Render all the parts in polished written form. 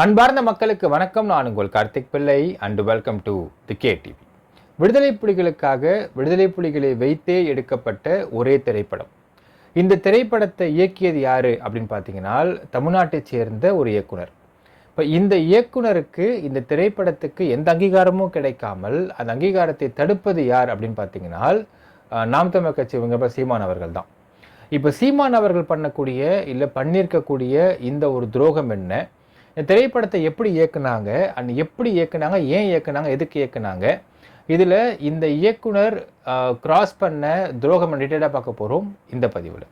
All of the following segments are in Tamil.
அன்பார்ந்த மக்களுக்கு வணக்கம். நான் உங்கள் கார்த்திக் பிள்ளை and welcome to the KTV. விடுதலை புலிகளுக்காக விடுதலை புலிகளை வைத்தே எடுக்கப்பட்ட ஒரே திரைப்படம். இந்த திரைப்படத்தை இயக்கியது யாரு அப்படின்னு பார்த்தீங்கன்னா தமிழ்நாட்டைச் சேர்ந்த ஒரு இயக்குனர். இப்போ இந்த இயக்குனருக்கு இந்த திரைப்படத்துக்கு எந்த அங்கீகாரமும் கிடைக்காமல் அந்த அங்கீகாரத்தை தடுப்பது யார் அப்படின்னு பார்த்தீங்கன்னா நாம் தமிழர் கட்சி இவங்க சீமான் அவர்கள் தான். இப்போ சீமான் அவர்கள் பண்ணக்கூடிய இல்லை பண்ணியிருக்கக்கூடிய இந்த ஒரு துரோகம் என்ன, இந்த திரைப்படத்தை எப்படி இயக்குனாங்க, எப்படி இயக்குனாங்க, ஏன் இயக்குனாங்க, எதுக்கு இயக்குனாங்க, இதில் இந்த இயக்குனர் கிராஸ் பண்ண துரோகம் டீட்டெயிலாக பார்க்க போகிறோம் இந்த பதிவில்.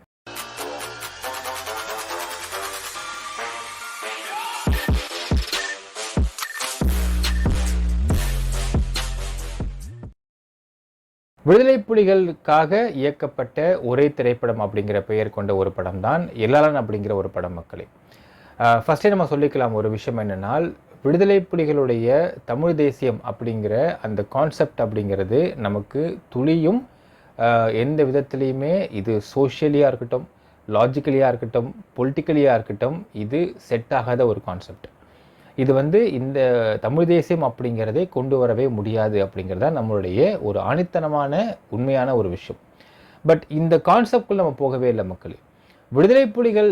விடுதலை புலிகளுக்காக இயக்கப்பட்ட ஒரே திரைப்படம் அப்படிங்கிற பெயர் கொண்ட ஒரு படம் தான் எல்லாளன் அப்படிங்கிற ஒரு படம். மக்களே, ஃபஸ்ட்டே நம்ம சொல்லிக்கலாம் ஒரு விஷயம் என்னென்னால், விடுதலை புலிகளுடைய தமிழ் தேசியம் அப்படிங்கிற அந்த கான்செப்ட் அப்படிங்கிறது நமக்கு துளியும் எந்த விதத்துலேயுமே இது சோஷியலியாக இருக்கட்டும், லாஜிக்கலியாக இருக்கட்டும், பொலிட்டிக்கலியாக இருக்கட்டும், இது செட் ஆகாத ஒரு கான்செப்ட். இது இந்த தமிழ் தேசியம் அப்படிங்கிறதை கொண்டு வரவே முடியாது அப்படிங்கிறதா நம்மளுடைய ஒரு ஆணித்தனமான உண்மையான ஒரு விஷயம். பட் இந்த கான்செப்டுக்குள்ள நம்ம போகவே இல்லை மக்களே. விடுதலை புலிகள்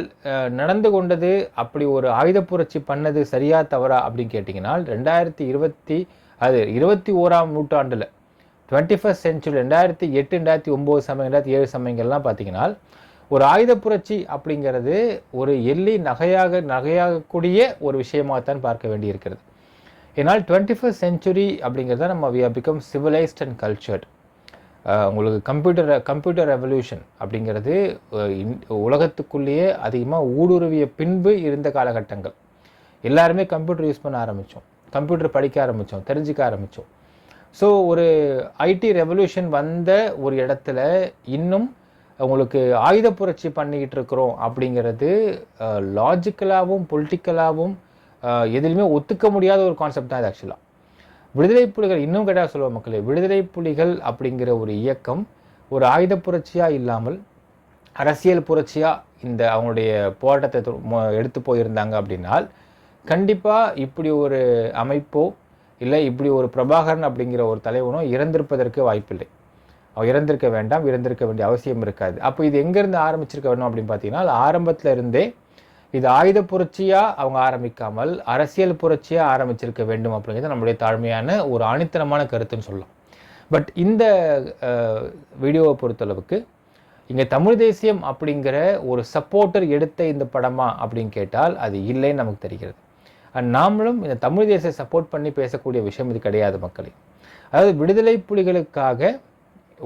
நடந்து கொண்டது, அப்படி ஒரு ஆயுத புரட்சி பண்ணது சரியா தவறா அப்படின்னு கேட்டிங்கன்னா 21ஆம் நூற்றாண்டில் 21st சென்ச்சுரி 2008 2009 சமயம் 2007 சமயங்கள்லாம் பார்த்தீங்கன்னா ஒரு ஆயுத புரட்சி அப்படிங்கிறது ஒரு எள்ளி நகையாகக்கூடிய ஒரு விஷயமாகத்தான் பார்க்க வேண்டியிருக்கிறது. ஏன்னால் 21st சென்ச்சுரி அப்படிங்கிறத நம்ம we are become civilized and cultured. உங்களுக்கு கம்ப்யூட்டர் ரெவல்யூஷன் அப்படிங்கிறது உலகத்துக்குள்ளேயே அதிகமாக ஊடுருவிய பின்பு இருந்த காலகட்டங்கள். எல்லாருமே கம்ப்யூட்டர் யூஸ் பண்ண ஆரம்பித்தோம், கம்ப்யூட்டர் படிக்க ஆரம்பித்தோம், தெரிஞ்சிக்க ஆரம்பித்தோம். ஸோ ஒரு ஐடி ரெவல்யூஷன் வந்த ஒரு இடத்துல இன்னும் உங்களுக்கு ஆயுத புரட்சி பண்ணிக்கிட்டு இருக்கிறோம் அப்படிங்கிறது லாஜிக்கலாகவும் பொலிட்டிக்கலாகவும் எதுலையுமே ஒத்துக்க முடியாத ஒரு கான்செப்ட் தான் இது. ஆக்சுவலாக விடுதலை புலிகள் இன்னும் கேட்டால் சொல்லுவோம் மக்களே, விடுதலை புலிகள் அப்படிங்கிற ஒரு இயக்கம் ஒரு ஆயுத புரட்சியாக இல்லாமல் அரசியல் புரட்சியாக இந்த அவங்களுடைய போராட்டத்தை எடுத்து போயிருந்தாங்க அப்படின்னால் கண்டிப்பாக இப்படி ஒரு அமைப்போ இல்லை இப்படி ஒரு பிரபாகரன் அப்படிங்கிற ஒரு தலைவனோ இறந்திருப்பதற்கு வாய்ப்பில்லை. அவன் இறந்திருக்க வேண்டாம், இறந்திருக்க வேண்டிய அவசியம் இருக்காது. அப்போ இது எங்கேருந்து ஆரம்பிச்சிருக்க வேணும் அப்படின்னு பார்த்தீங்கன்னா ஆரம்பத்தில் இருந்தே இது ஆயுத புரட்சியாக அவங்க ஆரம்பிக்காமல் அரசியல் புரட்சியாக ஆரம்பிச்சிருக்க வேண்டும் அப்படிங்கிறது நம்மளுடைய தாழ்மையான ஒரு ஆணித்தனமான கருத்துன்னு சொல்லலாம். பட் இந்த வீடியோவை பொறுத்தளவுக்கு இங்கே தமிழ் தேசியம் அப்படிங்கிற ஒரு சப்போர்ட்டர் எடுத்த இந்த படமா அப்படின்னு கேட்டால் அது இல்லைன்னு நமக்கு தெரிகிறது. நாமளும் இந்த தமிழ் தேசிய சப்போர்ட் பண்ணி பேசக்கூடிய விஷயம் இது கிடையாது மக்களே. அதாவது விடுதலை புலிகளுக்காக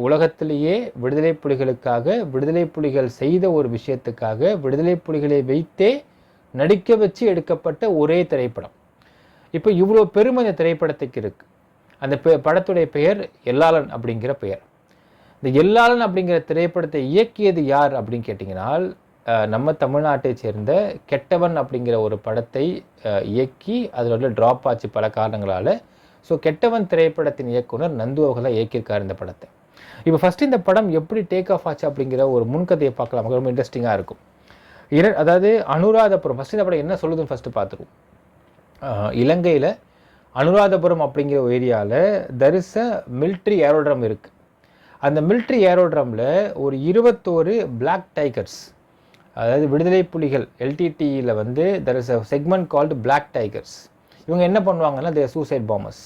உலகத்திலேயே விடுதலை புலிகளுக்காக விடுதலை புலிகள் செய்த ஒரு விஷயத்துக்காக விடுதலை புலிகளை வைத்தே நடிக்க வச்சு எடுக்கப்பட்ட ஒரே திரைப்படம். இப்போ இவ்வளோ பெருமை இந்த திரைப்படத்துக்கு இருக்கு. அந்த படத்துடைய பெயர் எல்லாளன் அப்படிங்கிற பெயர். இந்த எல்லாளன் அப்படிங்கிற திரைப்படத்தை இயக்கியது யார் அப்படின்னு கேட்டிங்கன்னா நம்ம தமிழ்நாட்டை சேர்ந்த கெட்டவன் அப்படிங்கிற ஒரு படத்தை இயக்கி அதில் ட்ராப் ஆச்சு பல காரணங்களால். ஸோ கெட்டவன் திரைப்படத்தின் இயக்குனர் நந்து அவர்கள் இயக்கியிருக்கார் இந்த படத்தை. இப்போ ஃபஸ்ட்டு இந்த படம் எப்படி டேக் ஆஃப் ஆச்சு அப்படிங்கிற ஒரு முன்கதையை பார்க்கலாம். ரொம்ப இன்ட்ரெஸ்டிங்காக இருக்கும். அதாவது அனுராதபுரம், ஃபஸ்ட்டு இந்த படம் என்ன சொல்லுதுன்னு ஃபஸ்ட்டு பார்த்துருவோம். இலங்கையில் அனுராதபுரம் அப்படிங்கிற ஒரு ஏரியாவில் தரிச மிலிட்ரி ஏரோட்ரம் இருக்குது. அந்த மிலிட்ரி ஏரோட்ரமில் ஒரு 21 பிளாக் டைகர்ஸ், அதாவது விடுதலை புலிகள் எல்டிடியில் there is a segment called black tigers. இவங்க என்ன பண்ணுவாங்கன்னா தே சூசைட் பாம்பர்ஸ்.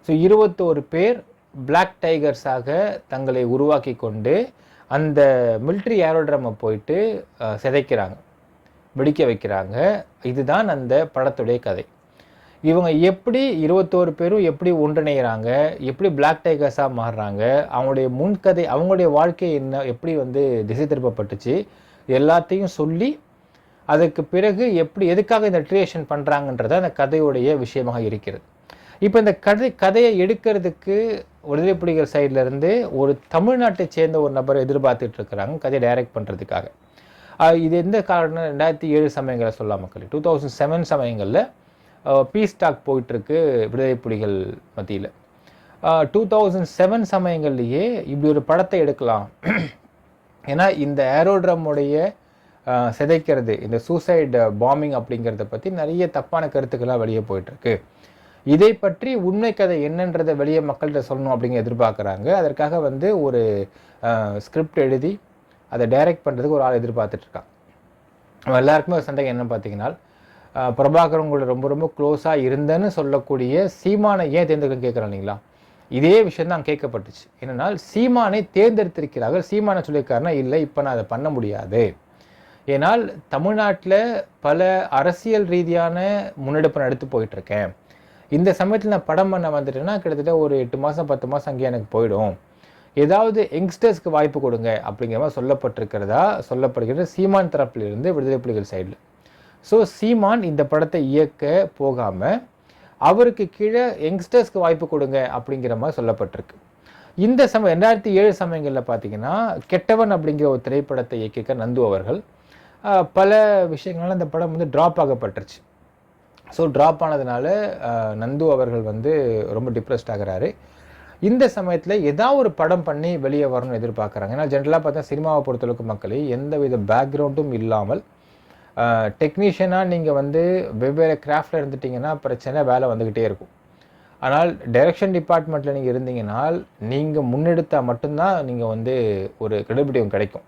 ஸோ 21 பேர் பிளாக் டைகர்ஸாக தங்களை உருவாக்கி கொண்டு அந்த மிலிட்ரி ஏரோட்ரமை போயிட்டு சிதைக்கிறாங்க, வெடிக்க வைக்கிறாங்க. இதுதான் அந்த படத்துடைய கதை. இவங்க எப்படி 21 பேரும் எப்படி ஒன்றிணைகிறாங்க, எப்படி பிளாக் டைகர்ஸாக மாறுறாங்க, அவங்களுடைய முன்கதை, அவங்களுடைய வாழ்க்கை என்ன, எப்படி திசை திருப்பப்பட்டுச்சு, எல்லாத்தையும் சொல்லி அதுக்கு பிறகு எதுக்காக இந்த ட்ரியேஷன் பண்ணுறாங்கன்றத அந்த கதையுடைய விஷயமாக இருக்கிறது. இப்போ இந்த கதையை எடுக்கிறதுக்கு விடுதலை புலிகள் சைட்லேருந்து ஒரு தமிழ்நாட்டை சேர்ந்த ஒரு நபரை எதிர்பார்த்துட்டு இருக்கிறாங்க கதையை டைரக்ட் பண்ணுறதுக்காக. இது எந்த காரணம் 2007 சமயங்களை சொல்லலாம் மக்கள். 2007 சமயங்களில் பீஸ் டாக் போயிட்டுருக்கு விடுதலை புலிகள் மத்தியில். 2007 சமயங்கள்லேயே இப்படி ஒரு படத்தை எடுக்கலாம். ஏன்னா இந்த ஏரோட்ரமுடைய சிதைக்கிறது, இந்த சூசைடு பாம்பிங் அப்படிங்கிறத பற்றி நிறைய தப்பான கருத்துக்களாக வெளியே போயிட்டுருக்கு. இதை பற்றி உண்மை கதை என்னன்றதை வெளியே மக்கள்கிட்ட சொல்லணும் அப்படிங்கிற எதிர்பார்க்குறாங்க. அதற்காக வந்து ஒரு ஸ்கிரிப்ட் எழுதி அதை டைரக்ட் பண்ணுறதுக்கு ஒரு ஆள் எதிர்பார்த்துட்ருக்கான். எல்லாருக்குமே ஒரு சந்தேகம் என்ன பார்த்தீங்கன்னா, பிரபாகரன் உங்களோட ரொம்ப ரொம்ப க்ளோஸாக இருந்தேன்னு சொல்லக்கூடிய சீமானை ஏன் தேர்ந்தெடுக்கணும்னு கேட்குறான் இல்லைங்களா? இதே விஷயம் தான் கேட்கப்பட்டுச்சு. என்னன்னா, சீமானை தேர்ந்தெடுத்திருக்கிறார்கள். சீமானை சொல்லியிருக்காருன்னா, இல்லை இப்போ நான் அதை பண்ண முடியாது. ஏன்னால் தமிழ்நாட்டில் பல அரசியல் ரீதியான முன்னெடுப்பு நான் எடுத்து போயிட்டுருக்கேன். இந்த சமயத்தில் நான் படம் பண்ண வந்துட்டேன்னா கிட்டத்தட்ட ஒரு 8 மாதம் 10 மாதம் அங்கேயே எனக்கு போயிடும். ஏதாவது யங்ஸ்டர்ஸ்க்கு வாய்ப்பு கொடுங்க அப்படிங்கிற மாதிரி சொல்லப்படுகிறது சீமான் தரப்பிலிருந்து, விடுதலை புலிகள் சைடில். ஸோ சீமான் இந்த படத்தை இயக்க போகாமல் அவருக்கு கீழே யங்ஸ்டர்ஸ்க்கு வாய்ப்பு கொடுங்க அப்படிங்கிற மாதிரி சொல்லப்பட்டிருக்கு. இந்த 2007 சமயங்களில் பார்த்தீங்கன்னா, கெட்டவன் அப்படிங்கிற ஒரு திரைப்படத்தை இயக்கிக்க நந்து அவர்கள் பல விஷயங்களால் அந்த படம் வந்து ட்ராப் ஆகப்பட்டுருச்சு. ஸோ ட்ராப் ஆனதுனால நந்து அவர்கள் வந்து ரொம்ப டிப்ரெஸ்ட் ஆகிறாரு. இந்த சமயத்தில் ஏதாவது ஒரு படம் பண்ணி வெளியே வரணும்னு எதிர்பார்க்குறாங்க. ஏன்னா ஜென்ரலாக பார்த்தா சினிமாவை பொறுத்தளவுக்கு மக்களே எந்தவித பேக்ரவுண்டும் இல்லாமல் டெக்னீஷியனாக நீங்கள் வந்து வெவ்வேறு கிராஃப்டில் இருந்துட்டிங்கன்னா பிரச்சனை, வேலை வந்துக்கிட்டே இருக்கும். ஆனால் டைரக்ஷன் டிபார்ட்மெண்ட்டில் நீங்கள் இருந்தீங்கன்னால் நீங்கள் முன்னெடுத்தால் மட்டும்தான் நீங்கள் வந்து ஒரு கிரெடிபிலிட்டி கிடைக்கும்.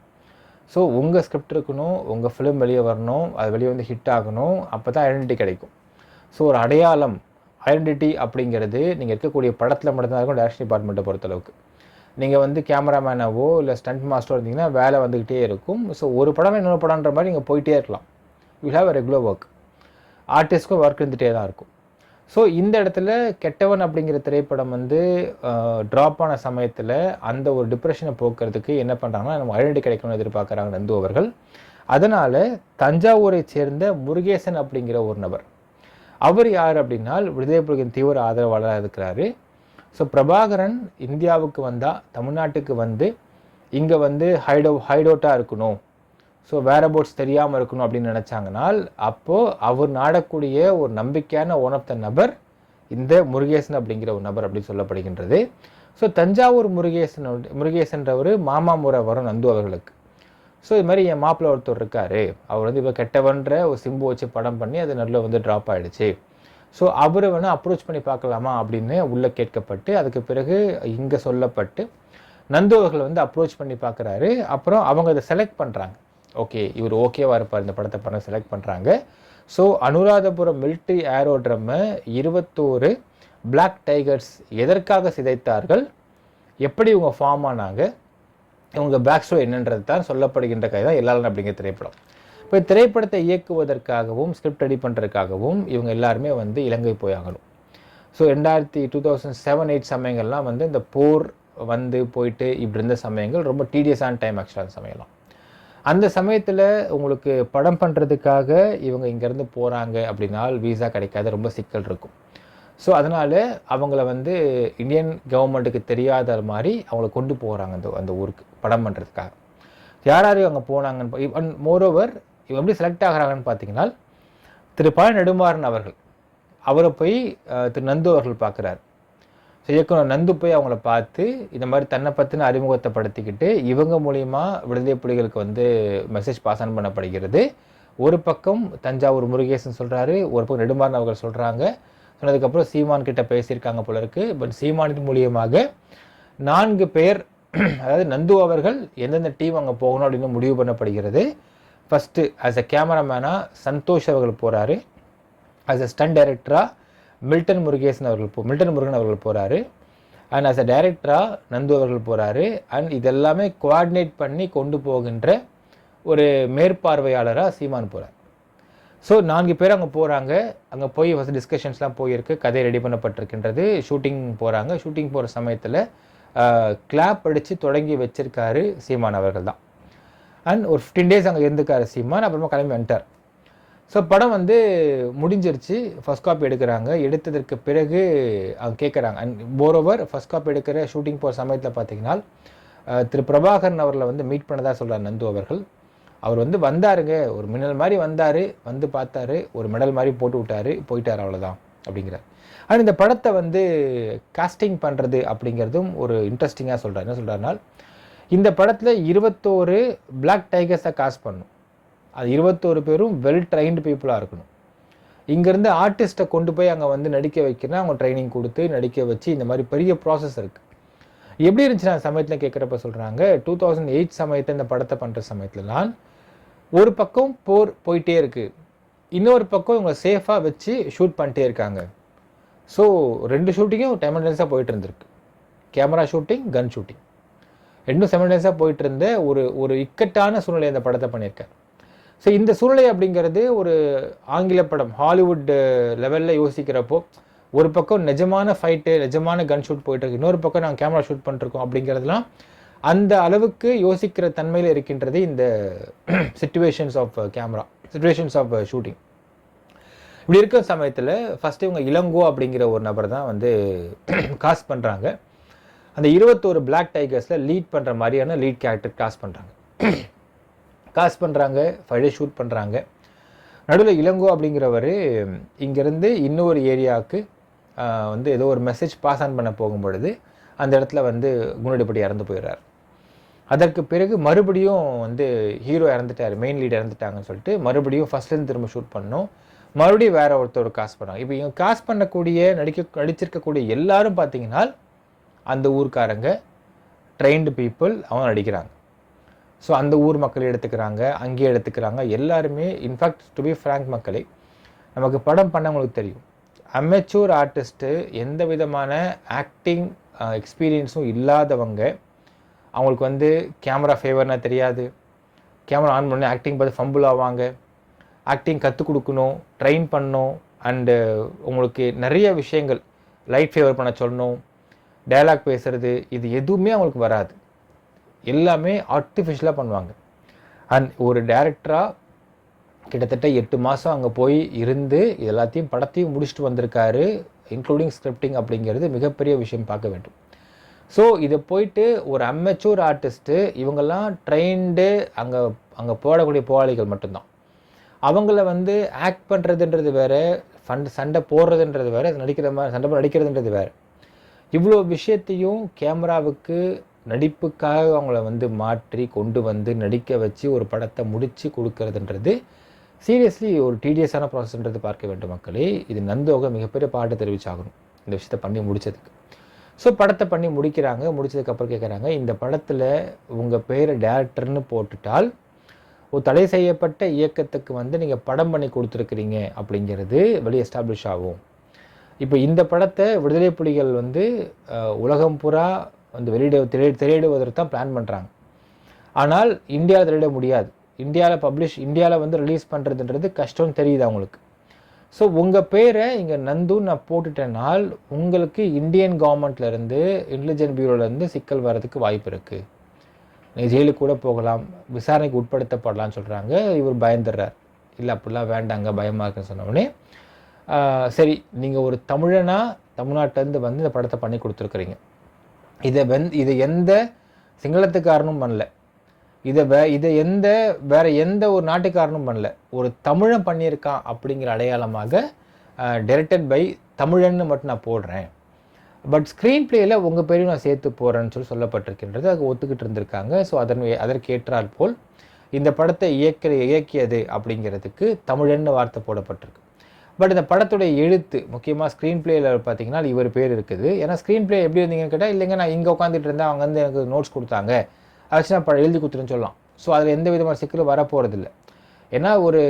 ஸோ உங்கள் ஸ்கிரிப்ட் இருக்கணும், உங்கள் ஃபிலிம் வெளியே வரணும், அது வெளியே வந்து ஹிட் ஆகணும், அப்போ தான் ஐடென்டிட்டி கிடைக்கும். ஸோ ஒரு அடையாளம், ஐடென்டிட்டி அப்படிங்கிறது நீங்கள் இருக்கக்கூடிய படத்தில் மட்டும்தான் இருக்கும். டைரக்ஷன் டிபார்ட்மெண்ட்டை பொறுத்தளவுக்கு நீங்கள் வந்து கேமராமேனாவோ இல்லை ஸ்டண்ட் மாஸ்டரோ இருந்தீங்கன்னா வேலை வந்துக்கிட்டே இருக்கும். ஸோ ஒரு படம் இன்னொரு படம்ன்ற மாதிரி நீங்கள் போயிட்டே இருக்கலாம். You have a regular work. ஆர்டிஸ்ட்க்கும் ஒர்க் இருந்துகிட்டே தான் இருக்கும். ஸோ இந்த இடத்துல கெட்டவன் அப்படிங்கிற திரைப்படம் வந்து ட்ராப் ஆன சமயத்தில் அந்த ஒரு டிப்ரெஷனை போக்குறதுக்கு என்ன பண்ணுறாங்கன்னா, நம்ம ஐடென்டிட்டி கிடைக்கணும்னு எதிர்பார்க்குறாங்க நந்து அவர்கள். அதனால் தஞ்சாவூரை சேர்ந்த முருகேசன் அப்படிங்கிற ஒரு நபர், அவர் யார் அப்படின்னா விடுதலை புலிகளின் தீவிர ஆதரவாளராக இருக்கிறாரு. ஸோ பிரபாகரன் இந்தியாவுக்கு வந்தால், தமிழ்நாட்டுக்கு வந்து இங்கே வந்து ஹைடவுட்டாக இருக்கணும், ஸோ வேரபோட்ஸ் தெரியாமல் இருக்கணும் அப்படின்னு நினச்சாங்கனால், அப்போது அவர் நாடக்கூடிய ஒரு நம்பிக்கையான ஒன் ஆஃப் த நபர் இந்த முருகேசன் அப்படிங்கிற ஒரு நபர் அப்படின்னு சொல்லப்படுகின்றது. ஸோ தஞ்சாவூர் முருகேசன்றவர் மாமா முறை வரும் நந்து அவர்களுக்கு. ஸோ இது மாதிரி என் மாப்பிள்ளை ஒருத்தர் இருக்கார், அவர் வந்து இப்போ கெட்டவன்ற ஒரு சிம்பு வச்சு படம் பண்ணி அது நல்ல வந்து ட்ராப் ஆகிடுச்சு. ஸோ அவரை வேணால் அப்ரோச் பண்ணி பார்க்கலாமா அப்படின்னு உள்ளே கேட்கப்பட்டு, அதுக்கு பிறகு இங்கே சொல்லப்பட்டு நந்து அவர்கள் வந்து அப்ரோச் பண்ணி பார்க்குறாரு. அப்புறம் அவங்க அதை செலக்ட் பண்ணுறாங்க. ஓகே, இவர் ஓகேவா இருப்பார் இந்த படத்தை பண்ண செலக்ட் பண்ணுறாங்க. ஸோ அனுராதபுரம் மிலிட்ரி ஏரோட்ரம்மை 21 பிளாக் டைகர்ஸ் எதற்காக சிதைத்தார்கள், எப்படி இவங்க ஃபார்ம் ஆனாங்க, இவங்க பேக் ஸ்டோரி என்னன்றது தான் சொல்லப்படுகின்ற கதை தான் எல்லாரும் அப்படிங்கிற திரைப்படம். இப்போ திரைப்படத்தை இயக்குவதற்காகவும் ஸ்கிரிப்ட் ரெடி பண்ணுறதுக்காகவும் இவங்க எல்லாருமே வந்து இலங்கை போயாகணும். ஸோ 2007-8 சமயங்கள்லாம் வந்து இந்த போர் வந்து போயிட்டு இப்படி இருந்த சமயங்கள் ரொம்ப டீடியஸான டைம் ஆக்சுவலான சமயம்லாம். அந்த சமயத்தில் உங்களுக்கு படம் பண்ணுறதுக்காக இவங்க இங்கேருந்து போகிறாங்க அப்படின்னா வீசா கிடைக்காத ரொம்ப சிக்கல் இருக்கும். ஸோ அதனால் அவங்கள வந்து இந்தியன் கவர்மெண்ட்டுக்கு தெரியாத மாதிரி அவங்கள கொண்டு போகிறாங்க அந்த ஊருக்கு படம் பண்ணுறதுக்காக. யார் யார் அங்கே போனாங்கன்னு மோரோவர் இவங்க எப்படி செலக்ட் ஆகிறாங்கன்னு பார்த்தீங்கன்னா, திரு ப. நெடுமாறன் அவர்கள் அவரை போய் திரு நந்து அவர்கள் பார்க்குறாரு. ஸோ இயக்குனர் நந்து போய் அவங்கள பார்த்து இந்த மாதிரி தன்னை பற்றின அறிமுகத்தை படுத்திக்கிட்டு இவங்க மூலிமா விடுதலை புலிகளுக்கு வந்து மெசேஜ் பாஸ் ஆன் பண்ணப்படுகிறது. ஒரு பக்கம் தஞ்சாவூர் முருகேசன் சொல்கிறாரு, ஒரு பக்கம் நெடுமாறன் அவர்கள் சொல்கிறாங்க. சொன்னதுக்கப்புறம் சீமான் கிட்ட பேசியிருக்காங்க போல இருக்கு. பட் சீமானின் மூலியமாக 4 பேர், அதாவது நந்து அவர்கள் எந்தெந்த டீம் அங்கே போகணும் அப்படின்னு முடிவு பண்ணப்படுகிறது. ஃபஸ்ட்டு ஆஸ் அ கேமராமேனாக சந்தோஷ் அவர்கள் போகிறாரு. ஆஸ் அ ஸ்டண்ட் டைரக்டராக மில்டன் முருகன் அவர்கள் போகிறாரு. அண்ட் ஆஸ் அ டைரக்டராக நந்து அவர்கள் போகிறாரு. அண்ட் இதெல்லாமே கோஆர்டினேட் பண்ணி கொண்டு போகின்ற ஒரு மேற்பார்வையாளராக சீமான் போகிறார். ஸோ 4 பேர் அங்கே போகிறாங்க. அங்கே போய் ஃபஸ்ட் டிஸ்கஷன்ஸ்லாம் போயிருக்கு, கதை ரெடி பண்ணப்பட்டிருக்கின்றது, ஷூட்டிங் போகிறாங்க. ஷூட்டிங் போகிற சமயத்தில் கிளாப் அடித்து தொடங்கி வச்சிருக்காரு சீமான் அவர்கள் தான். அண்ட் ஒரு 15 days அங்கே இருந்துக்காரு சீமான். அப்புறமா கிளம்பி வந்துட்டார். ஸோ படம் வந்து முடிஞ்சிருச்சு. ஃபஸ்ட் காப்பி எடுக்கிறாங்க. எடுத்ததற்கு பிறகு அவங்க கேட்குறாங்க. அண்ட் மோரோவர் ஃபஸ்ட் காப்பி எடுக்கிற ஷூட்டிங் போகிற சமயத்தில் பார்த்தீங்கன்னா திரு பிரபாகரன் அவர்களை வந்து மீட் பண்ணதாக சொல்கிறார் நந்து அவர்கள். அவர் வந்து வந்தாருங்க, ஒரு மின்னல் மாதிரி வந்தார், வந்து பார்த்தாரு, ஒரு மெடல் மாதிரி போட்டு விட்டார், போயிட்டார், அவ்வளோதான் அப்படிங்கிறார். ஆனால் இந்த படத்தை வந்து காஸ்டிங் பண்ணுறது அப்படிங்கிறதும் ஒரு இன்ட்ரெஸ்டிங்காக சொல்கிறார். என்ன சொல்கிறாருனால், இந்த படத்தில் 21 பிளாக் டைகர்ஸை காஸ்ட் பண்ணும். அது 21 பேரும் வெல் ட்ரைன்டு பீப்புளாக இருக்கணும். இங்கேருந்து ஆர்டிஸ்ட்டை கொண்டு போய் அங்கே வந்து நடிக்க வைக்கணும், அவங்க ட்ரைனிங் கொடுத்து நடிக்க வச்சு இந்த மாதிரி பெரிய ப்ராசஸ் இருக்குது. எப்படி இருந்துச்சு நான் சமயத்தில் கேட்குறப்ப சொல்கிறாங்க, 2008 சமயத்தில் இந்த படத்தை பண்ணுற சமயத்துலலாம் ஒரு பக்கம் போர் போயிட்டே இருக்குது, இன்னொரு பக்கம் இவங்க சேஃபாக வச்சு ஷூட் பண்ணிட்டே இருக்காங்க. ஸோ 2 ஷூட்டிங்கும் சைமல்டேனியஸாக போயிட்டு இருந்திருக்கு. கேமரா ஷூட்டிங், கன் ஷூட்டிங் ரெண்டும் சைமல்டேனியஸாக போயிட்டு இருந்த ஒரு இக்கட்டான சூழ்நிலை இந்த படத்தை பண்ணியிருக்காரு. ஸோ இந்த சூழ்நிலை அப்படிங்கிறது ஒரு ஆங்கில படம் ஹாலிவுட் லெவலில் யோசிக்கிறப்போ ஒரு பக்கம் நிஜமான ஃபைட்டு, நிஜமான கன் ஷூட் போயிட்டுருக்கு, இன்னொரு பக்கம் நாங்கள் கேமரா ஷூட் பண்ணிருக்கோம் அப்படிங்கிறதுலாம் அந்த அளவுக்கு யோசிக்கிற தன்மையில் இருக்கின்றது இந்த situations of camera, situations of shooting. இப்படி இருக்கிற சமயத்தில் ஃபஸ்ட்டு இவங்க இளங்கோ அப்படிங்கிற ஒரு நபர் தான் வந்து காஸ்ட் பண்ணுறாங்க. அந்த 21 பிளாக் டைகர்ஸில் லீட் பண்ணுற மாதிரியான லீட் கேரக்டர் காஸ்ட் பண்ணுறாங்க. 5 days ஷூட் பண்ணுறாங்க. நடுவில் இளங்கோ அப்படிங்கிறவர் இங்கேருந்து இன்னொரு ஏரியாவுக்கு வந்து ஏதோ ஒரு மெசேஜ் பாஸ் ஆன் பண்ண போகும் பொழுது அந்த இடத்துல வந்து குண்டடிப்படி இறந்து போயிடுறார். அதற்கு பிறகு மறுபடியும் வந்து ஹீரோ இறந்துட்டார், மெயின் லீட் இறந்துட்டாங்கன்னு சொல்லிட்டு மறுபடியும் ஃபஸ்ட்லேருந்து திரும்ப ஷூட் பண்ணோம். மறுபடியும் வேற ஒருத்தர் காஸ்ட் பண்ணாங்க. இப்போ இவங்க காஸ்ட் பண்ணக்கூடிய நடிச்சிருக்கக்கூடிய எல்லாரும் பார்த்தீங்கன்னா அந்த ஊர்க்காரங்க, ட்ரெயின்டு பீப்புள், அவங்க நடிக்கிறாங்க. ஸோ அந்த ஊர் மக்கள் எடுத்துக்கிறாங்க, அங்கேயே எடுத்துக்கிறாங்க எல்லாருமே. இன்ஃபேக்ட் டு பி ஃப்ராங்க் மக்களே, நமக்கு படம் பண்ணவங்களுக்கு தெரியும், அமெச்சூர் ஆர்டிஸ்ட்டு எந்த விதமான ஆக்டிங் எக்ஸ்பீரியன்ஸும் இல்லாதவங்க, அவங்களுக்கு வந்து கேமரா ஃபேவர்னா தெரியாது, கேமரா ஆன் பண்ணி ஆக்டிங் பார்த்து ஃபம்பிள் ஆவாங்க, ஆக்டிங் கற்றுக் கொடுக்கணும், ட்ரெயின் பண்ணணும், அண்டு உங்களுக்கு நிறைய விஷயங்கள் லைட் ஃபேவர் பண்ண சொல்லணும், டயலாக் பேசுகிறது, இது எதுவுமே அவங்களுக்கு வராது. எல்லாமே ஆர்டிஃபிஷியலாக பண்ணுவாங்க. அண்ட் ஒரு டைரக்டராக கிட்டத்தட்ட 8 மாதம் அங்கே போய் இருந்து எல்லாத்தையும் படத்தையும் முடிச்சுட்டு வந்திருக்காரு, இன்க்ளூடிங் ஸ்கிரிப்டிங் அப்படிங்கிறது மிகப்பெரிய விஷயம் பார்க்க வேண்டும். ஸோ இதை போயிட்டு ஒரு அமெச்சூர் ஆர்டிஸ்ட்டு, இவங்கெல்லாம் ட்ரெயின்டு அங்கே போடக்கூடிய போராளிகள் மட்டும்தான். அவங்கள வந்து ஆக்ட் பண்ணுறதுன்றது வேறு, சண்டை போடுறதுன்றது வேறு, நடிக்கிறதுன்றது வேறு. இவ்வளோ விஷயத்தையும் கேமராவுக்கு நடிப்புக்காக அவங்கள வந்து மாற்றி கொண்டு வந்து நடிக்க வச்சு ஒரு படத்தை முடித்து கொடுக்கறதுன்றது சீரியஸ்லி ஒரு டீடியஸான ப்ராசஸ்ன்றது பார்க்க வேண்டும் மக்களே. இது நந்தோக மிகப்பெரிய பாட்டு தெரிவிச்சாகணும் இந்த விஷயத்தை பண்ணி முடித்ததுக்கு. ஸோ படத்தை பண்ணி முடித்ததுக்கப்புறம் கேட்குறாங்க, இந்த படத்தில் உங்கள் பேரை டேரக்டர்னு போட்டுட்டால் ஒரு தடை செய்யப்பட்ட இயக்கத்துக்கு வந்து நீங்கள் படம் பண்ணி கொடுத்துருக்குறீங்க அப்படிங்கிறது வெளியே எஸ்டாப்ளிஷ் ஆகும். இப்போ இந்த படத்தை விடுதலை புலிகள் வந்து உலகம் பூரா வந்து திரையிடுவதற்கு தான் பிளான் பண்ணுறாங்க. ஆனால் இந்தியாவில் திரையிட முடியாது. இந்தியாவில் வந்து ரிலீஸ் பண்ணுறதுன்றது கஷ்டம்னு தெரியுது அவங்களுக்கு. ஸோ உங்கள் பேரை இங்கே நந்துன்னு நான் போட்டுட்டேனால் உங்களுக்கு இந்தியன் கவர்மெண்ட்லேருந்து, இன்டெலிஜென்ஸ் பியூரோலேருந்து சிக்கல் வர்றதுக்கு வாய்ப்பு இருக்குது. நீங்கள் ஜெயிலுக்கு கூட போகலாம், விசாரணைக்கு உட்படுத்தப்படலான்னு சொல்கிறாங்க. இவர் பயந்துடுறார். இல்லை அப்படிலாம் வேண்டாங்க, பயமாக இருக்குன்னு சொன்னோடனே சரி, நீங்கள் ஒரு தமிழ்நாட்டிலேருந்து வந்து இந்த படத்தை பண்ணி கொடுத்துருக்குறீங்க, இதை எந்த சிங்களத்துக்காரனும் பண்ணல, இதை வேற எந்த ஒரு நாட்டுக்காரனும் பண்ணல, ஒரு தமிழன் பண்ணியிருக்கான் அப்படிங்கிற அடையாளமாக டைரக்டட் பை தமிழன்னு மட்டும் நான் போடுறேன், பட் ஸ்க்ரீன் பிளேயில் உங்கள் பேரையும் நான் சேர்த்து போகிறேன்னு சொல்லப்பட்டிருக்கின்றது. அது ஒத்துக்கிட்டு இருந்திருக்காங்க. ஸோ அதற்கேற்றால் போல் இந்த படத்தை இயக்கியது அப்படிங்கிறதுக்கு தமிழன்னு வார்த்தை போடப்பட்டிருக்கு. பட் இந்த படத்துடைய எழுத்து முக்கியமாக ஸ்க்ரீன் பிளேயில் பார்த்தீங்கன்னா இவர் பேர் இருக்குது. ஏன்னா ஸ்க்ரீன் பிளே எப்படி இருந்தீங்கன்னு கேட்டால், இல்லைங்க நான் இங்கே உட்காந்துட்டு இருந்தேன், அவங்க வந்து எனக்கு நோட்ஸ் கொடுத்தாங்க, ஆக்சுவலி நான் எழுதி கொடுத்துருன்னு சொல்லலாம். ஸோ அதில் எந்த விதமான சிக்கலும் வரப்போகிறதில்ல. ஏன்னா ஒரு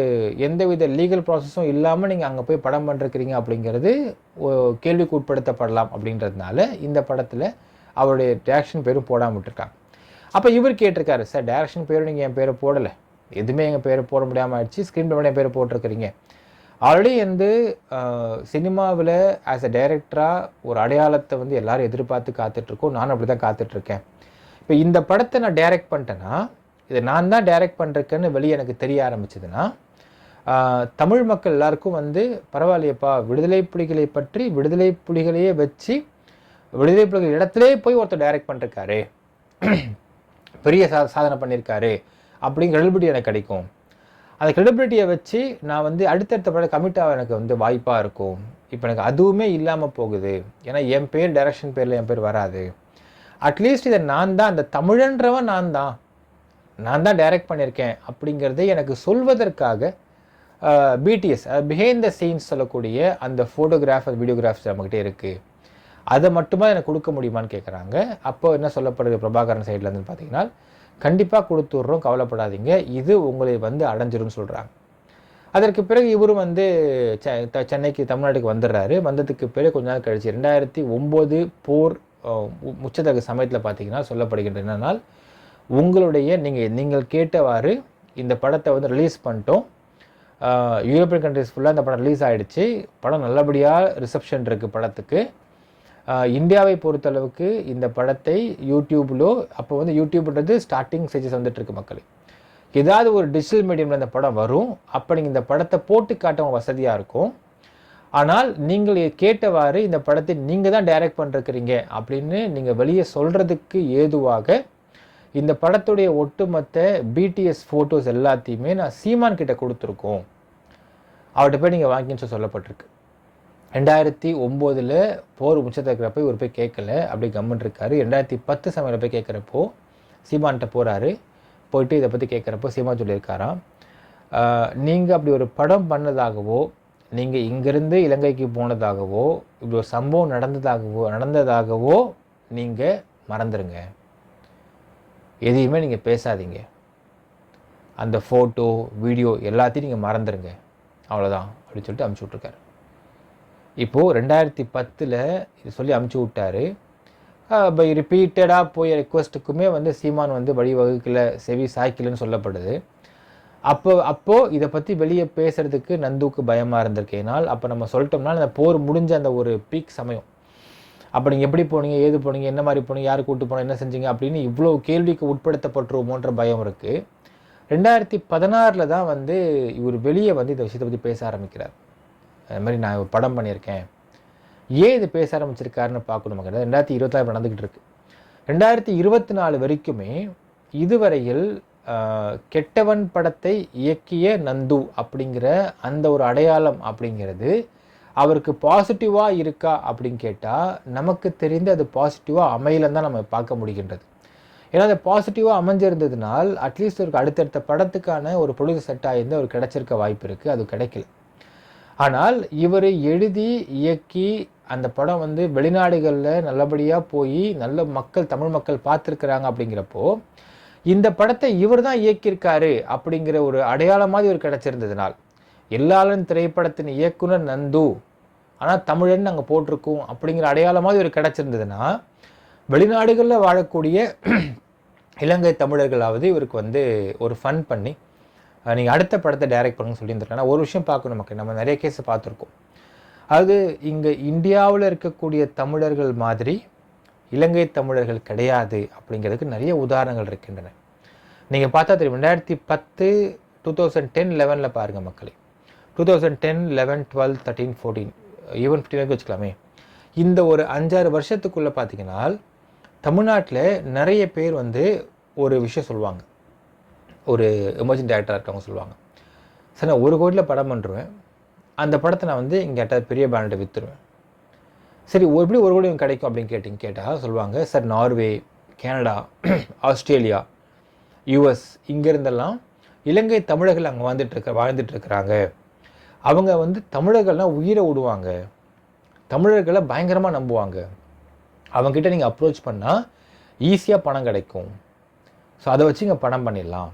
எந்தவித லீகல் ப்ராசஸும் இல்லாமல் நீங்கள் அங்கே போய் படம் பண்ணிருக்கிறீங்க அப்படிங்கிறது கேள்விக்கு உட்படுத்தப்படலாம். அப்படின்றதுனால இந்த படத்தில் அவருடைய டைரக்ஷன் பேரும் போடாமல் விட்டுருக்காங்க. அப்போ இவர் கேட்டிருக்காரு, சார் டைரக்ஷன் பேரும் நீங்கள் என் பேரை போடலை, எதுவுமே எங்கள் பேரை போட முடியாமல் ஆயிடுச்சு, ஸ்க்ரீன் பிளே என் பேரை போட்டிருக்கிறீங்க. ஆல்ரெடி வந்து சினிமாவில் ஆஸ் அ டைரக்டராக ஒரு அடையாளத்தை வந்து எல்லோரும் எதிர்பார்த்து காத்துட்ருக்கோம். நானும் அப்படி தான் காத்துட்ருக்கேன். இப்போ இந்த படத்தை நான் டைரக்ட் பண்ணிட்டேன்னா, இதை நான் தான் டைரக்ட் பண்ணுறேன்னு வெளியே எனக்கு தெரிய ஆரம்பிச்சதுன்னா, தமிழ் மக்கள் எல்லாருக்கும் வந்து பரவாயில்லையப்பா, விடுதலை புலிகளை பற்றி விடுதலை புலிகளையே வச்சு விடுதலை புலிகள் இடத்துலேயே போய் ஒருத்தர் டைரக்ட் பண்ணிருக்காரு, பெரிய சாதனை பண்ணியிருக்காரு அப்படிங்கிற கிரெடிபிலிட்டி எனக்கு கிடைக்கும். அந்த கிரெடிபிலிட்டியை வச்சு நான் வந்து அடுத்தடுத்த படம் கமிட் ஆக எனக்கு வந்து வாய்ப்பாக இருக்கும். இப்போ எனக்கு அதுவுமே இல்லாமல் போகுது. ஏன்னா என் பேர் டைரக்ஷன் பேரில் என் பேர் வராது. அட்லீஸ்ட் இதை நான் தான், அந்த தமிழன்றவன் நான் தான், நான் தான் டைரக்ட் பண்ணியிருக்கேன் அப்படிங்கிறதை எனக்கு சொல்வதற்காக பிடிஎஸ் பிஹைண்ட் த சீன்ஸ் சொல்லக்கூடிய அந்த ஃபோட்டோகிராஃப் வீடியோகிராஃப்ஸ் நம்மகிட்ட இருக்குது, அதை மட்டுமா எனக்கு கொடுக்க முடியுமான்னு கேட்குறாங்க. அப்போ என்ன சொல்லப்படுது பிரபாகரன் சைட்லேருந்து பார்த்தீங்கன்னா, கண்டிப்பாக கொடுத்துட்றோம், கவலைப்படாதீங்க, இது உங்களை வந்து அடைஞ்சிரும்னு சொல்கிறாங்க. அதற்கு பிறகு இவரும் வந்து சென்னைக்கு தமிழ்நாட்டுக்கு வந்துடுறாரு. வந்ததுக்கு பிறகு கொஞ்ச நாள் கழிச்சு 2009 போர் உச்சத்தக்க சமயத்தில் பார்த்தீங்கன்னா சொல்லப்படுகின்ற என்னன்னா, உங்களுடைய நீங்கள் கேட்டவாறு இந்த படத்தை வந்து ரிலீஸ் பண்ணிட்டோம். யூரோப்பியன் கண்ட்ரிஸ் ஃபுல்லாக இந்த படம் ரிலீஸ் ஆகிடுச்சு. படம் நல்லபடியாக ரிசப்ஷன் இருக்குது படத்துக்கு. இந்தியாவை பொறுத்தளவுக்கு இந்த படத்தை யூடியூப்லோ, அப்போ வந்து யூடியூப்ன்றது ஸ்டார்டிங் ஸ்டேஜஸ் வந்துட்டுருக்கு மக்கள், ஏதாவது ஒரு டிஜிட்டல் மீடியமில் இந்த படம் வரும். அப்போ நீங்கள் இந்த படத்தை போட்டு காட்ட வசதியாக இருக்கும். ஆனால் நீங்கள் கேட்டவாறு இந்த படத்தை நீங்கள் தான் டைரக்ட் பண்ணிருக்கிறீங்க அப்படின்னு நீங்கள் வெளியே சொல்கிறதுக்கு ஏதுவாக இந்த படத்துடைய ஒட்டுமொத்த பிடிஎஸ் ஃபோட்டோஸ் எல்லாத்தையுமே நான் சீமான் கிட்ட கொடுத்துருக்கோம், அவர்கிட்ட போய் நீங்கள் வாங்கின்னு சொல்லப்பட்டிருக்கு. 2009 போர் உச்சத்தக்கிறப்ப இவர் போய் கேட்கல, அப்படி கம்மன் இருக்காரு. 2010 சமயம் போய் கேட்குறப்போ சீமான்கிட்ட போகிறாரு. போயிட்டு இதை பற்றி கேட்குறப்போ சீமான் சொல்லியிருக்காராம், நீங்கள் அப்படி ஒரு படம் பண்ணதாகவோ, நீங்கள் இங்கேருந்து இலங்கைக்கு போனதாகவோ, இப்படி ஒரு சம்பவம் நடந்ததாகவோ நீங்கள் மறந்துடுங்க, எதையுமே நீங்கள் பேசாதீங்க, அந்த ஃபோட்டோ வீடியோ எல்லாத்தையும் நீங்கள் மறந்துடுங்க, அவ்வளோதான் அப்படின்னு சொல்லிட்டு அமுச்சு விட்ருக்காரு. இப்போது 2010 இது சொல்லி அமுச்சு விட்டார். இப்போ ரிப்பீட்டடாக போய் ரெக்வஸ்ட்டுக்குமே வந்து சீமான் வந்து வழிவகுக்கல, செவி சாய்க்கலன்னு சொல்லப்படுது. அப்போது இதை பற்றி வெளியே பேசுகிறதுக்கு நந்துவுக்கு பயமாக இருந்திருக்கேனால், அப்போ நம்ம சொல்லிட்டோம்னா அந்த போர் முடிஞ்ச அந்த ஒரு பீக் சமயம், அப்போ நீங்கள் எப்படி போனீங்க, ஏது போனீங்க, என்ன மாதிரி போனீங்க, யார் கூப்பிட்டு போனோம், என்ன செஞ்சீங்க அப்படின்னு இவ்வளோ கேள்விக்கு உட்படுத்தப்பட்டுருவோமோன்ற பயம் இருக்குது. 2016 தான் வந்து இவர் வெளியே வந்து இந்த விஷயத்தை பற்றி பேச ஆரம்பிக்கிறார். அது மாதிரி நான் ஒரு படம் பண்ணியிருக்கேன், ஏன் இது பேச ஆரம்பிச்சிருக்காருன்னு பார்க்கணும். 2026 நடந்துக்கிட்டு இருக்கு. 2024 வரைக்குமே இதுவரையில் கெட்டவன் படத்தை இயக்கிய நந்து அப்படிங்கிற அந்த ஒரு அடையாளம் அப்படிங்கிறது அவருக்கு பாசிட்டிவாக இருக்கா அப்படின்னு கேட்டால் நமக்கு தெரிந்து அது பாசிட்டிவாக அமையலன்னு தான் நம்ம பார்க்க முடிகின்றது. ஏன்னா அது பாசிட்டிவாக அமைஞ்சிருந்ததுனால் அட்லீஸ்ட் ஒரு அடுத்தடுத்த படத்துக்கான ஒரு ப்ரொடியூசர் செட் ஆகிருந்து அவர் கிடைச்சிருக்க வாய்ப்பு இருக்குது, அது கிடைக்கல. ஆனால் இவர் எழுதி இயக்கி அந்த படம் வந்து வெளிநாடுகளில் நல்லபடியாக போய் நல்ல மக்கள், தமிழ் மக்கள் பார்த்துருக்குறாங்க. அப்படிங்கிறப்போ இந்த படத்தை இவர் தான் இயக்கியிருக்காரு அப்படிங்கிற ஒரு அடையாளமாக இவர் கிடச்சிருந்ததுனால், எல்லாரும் திரைப்படத்தின் இயக்குனர் நந்து, ஆனால் தமிழன் நாங்கள் போட்டிருக்கோம் அப்படிங்கிற அடையாளமாக இவர் கிடச்சிருந்ததுன்னா, வெளிநாடுகளில் வாழக்கூடிய இலங்கை தமிழர்களாவது இவருக்கு வந்து ஒரு ஃபன் பண்ணி நீங்கள் அடுத்த படத்தை டைரக்ட் பண்ணுங்கன்னு சொல்லியிருந்துருக்காங்க. ஒரு விஷயம் பார்க்கணும் நமக்கு, நம்ம நிறைய கேஸை பார்த்துருக்கோம். அது இங்கே இந்தியாவில் இருக்கக்கூடிய தமிழர்கள் மாதிரி இலங்கை தமிழர்கள் கிடையாது அப்படிங்கிறதுக்கு நிறைய உதாரணங்கள் இருக்கின்றன. நீங்கள் பார்த்தா தெரியும், 2010, 2010, 11 பாருங்கள் மக்களே, 2010, 11, 12, 13, 14, ஈவன் 15 வச்சுக்கலாமே, இந்த ஒரு 5-6 வருஷத்துக்குள்ளே பார்த்தீங்கன்னா தமிழ்நாட்டில் நிறைய பேர் வந்து ஒரு விஷயம் சொல்லுவாங்க. ஒரு எமர்ஜென்ட் டேரக்டராக இருக்கவங்க சொல்லுவாங்க, சார் நான் 1 கோடியில் படம் பண்ணுறேன், அந்த படத்தை நான் வந்து இங்கே கேட்டால் பெரிய பேனர்கிட்ட விற்றுருவேன். சரி, எப்படி 1 கோடி கிடைக்கும் அப்படின்னு கேட்டால் சொல்லுவாங்க, sir Norway, Canada, Australia, US, இங்கேருந்தெல்லாம் இலங்கை தமிழர்கள் அங்கே வாழ்ந்துட்டுருக்குறாங்க. அவங்க வந்து தமிழர்கள்லாம் உயிரை விடுவாங்க, தமிழர்களை பயங்கரமாக நம்புவாங்க, அவங்ககிட்ட நீங்கள் அப்ரோச் பண்ணால் ஈஸியாக பணம் கிடைக்கும், ஸோ அதை வச்சு இங்கே படம் பண்ணிடலாம்.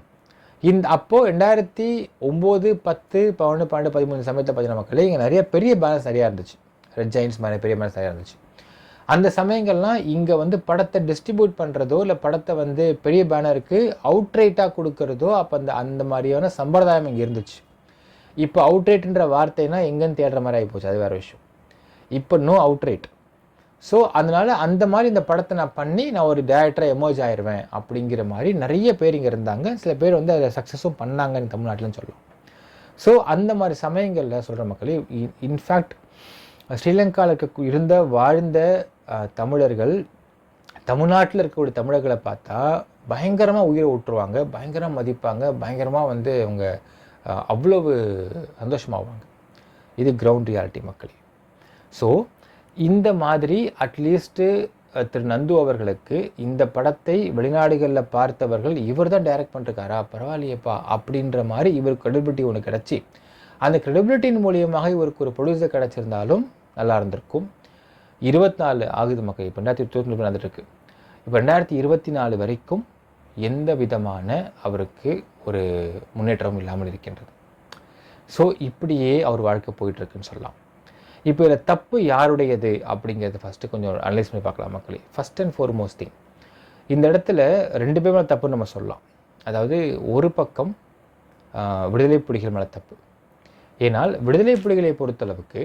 அப்போது 2009, 10, 11, 12, 13 சமயத்தில் பார்த்தீங்கன்னா மக்களே இங்கே நிறைய பெரிய பேனர்ஸ் நிறையா இருந்துச்சு, ரெட் ஜெயின்ஸ் மாதிரி பெரிய பேனர்ஸ் நிறையா இருந்துச்சு. அந்த சமயங்கள்லாம் இங்கே வந்து படத்தை டிஸ்ட்ரிபியூட் பண்ணுறதோ இல்லை படத்தை வந்து பெரிய பேனருக்கு அவுட்ரைட்டாக கொடுக்கறதோ அப்போ அந்த மாதிரியான சம்பிரதாயம் இங்கே இருந்துச்சு. இப்போ அவுட்ரைட்டுன்ற வார்த்தைனா எங்கேன்னு தேடுற மாதிரி ஆகிப்போச்சு, அது வேறு விஷயம். இப்போ நோ அவுட்ரைட். ஸோ அதனால் அந்த மாதிரி இந்த படத்தை நான் பண்ணி நான் ஒரு டேரக்டராக எமர்ஜ் ஆயிடுவேன் அப்படிங்கிற மாதிரி நிறைய பேர் இங்கே இருந்தாங்க. சில பேர் வந்து அதை சக்ஸஸும் பண்ணாங்கன்னு தமிழ்நாட்டில்னு சொல்லலாம். ஸோ அந்த மாதிரி சமயங்களில் சொல்கிற மக்களே, இன்ஃபேக்ட் ஸ்ரீலங்காவில் வாழ்ந்த தமிழர்கள் தமிழ்நாட்டில் இருக்கக்கூடிய தமிழர்களை பார்த்தா பயங்கரமாக உயிரை விட்டுருவாங்க, பயங்கரமாக மதிப்பாங்க, பயங்கரமாக வந்து அவங்க அவ்வளவு சந்தோஷமாவாங்க. இது கிரவுண்ட் ரியாலிட்டி மக்களே. ஸோ இந்த மாதிரி அட்லீஸ்ட்டு திரு நந்து அவர்களுக்கு இந்த படத்தை வெளிநாடுகளில் பார்த்தவர்கள் இவர் தான் டைரக்ட் பண்ணிருக்காரா, பரவாயில்லையப்பா அப்படின்ற மாதிரி இவருக்கு கிரெடிபிலிட்டி ஒன்று கிடச்சி, அந்த கிரெடிபிலிட்டியின் மூலியமாக இவருக்கு ஒரு ப்ரொடியூசர் கிடச்சிருந்தாலும் நல்லா இருந்திருக்கும். 24 ஆகுது மக்கள், இப்போ 2024 நடந்துட்டுருக்கு. இப்போ 2024 வரைக்கும் எந்த விதமான அவருக்கு ஒரு முன்னேற்றமும் இல்லாமல் இருக்கின்றது. ஸோ இப்படியே அவர் வாழ்க்கை போயிட்டுருக்குன்னு சொல்லலாம். இப்போ இதில் தப்பு யாருடையது அப்படிங்கிறத ஃபஸ்ட்டு கொஞ்சம் அனலைஸ் பண்ணி பார்க்கலாம் மக்களே. ஃபஸ்ட் அண்ட் ஃபார்மோஸ்ட் திங், இந்த இடத்துல 2 பேர் மேலே தப்புன்னு நம்ம சொல்லலாம். அதாவது ஒரு பக்கம் விடுதலை புலிகள் மேலே தப்பு. ஏன்னால் விடுதலை புலிகளை பொறுத்தளவுக்கு